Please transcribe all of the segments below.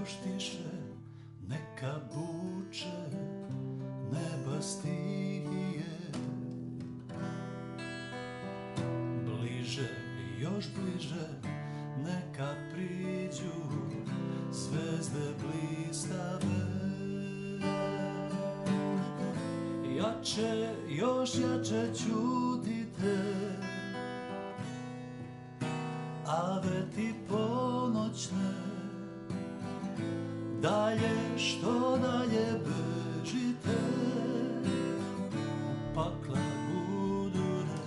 još tiše neka buče neba stihije. Bliže, još bliže neka priđu zvezde blistave. Jače, još jače ćutite, ave ti ponoćne, dalje, što dalje bežite, u pakla gudure.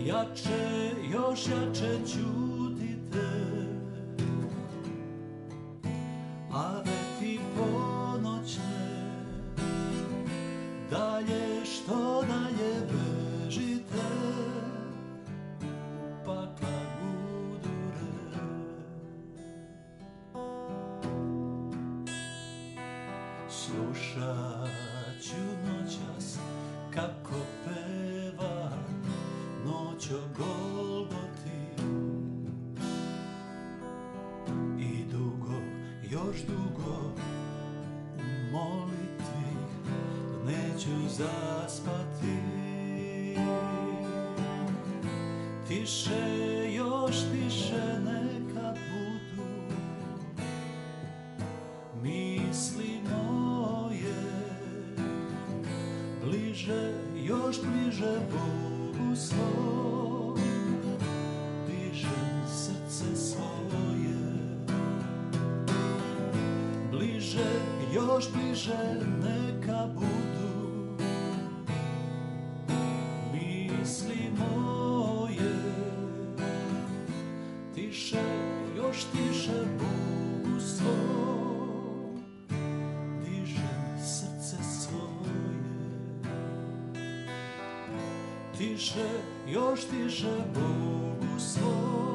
Jače, još jače ćutite, ave ti ponoćne, dalje, što dalje bežite, u pakla gudure. Slušat ću noćas kako peva noć o Golgoti i dugo, još dugo u molitvi neću zaspati. Tiše, još tiše neka budu misli moje, bliže, još bliže Bogu svom, dižem srce svoje. Bliže, još bliže neka budu misli moje, tiše, još tiše Bogu svom, dižem srce svoje. Tiše, još tiše Bogu svom,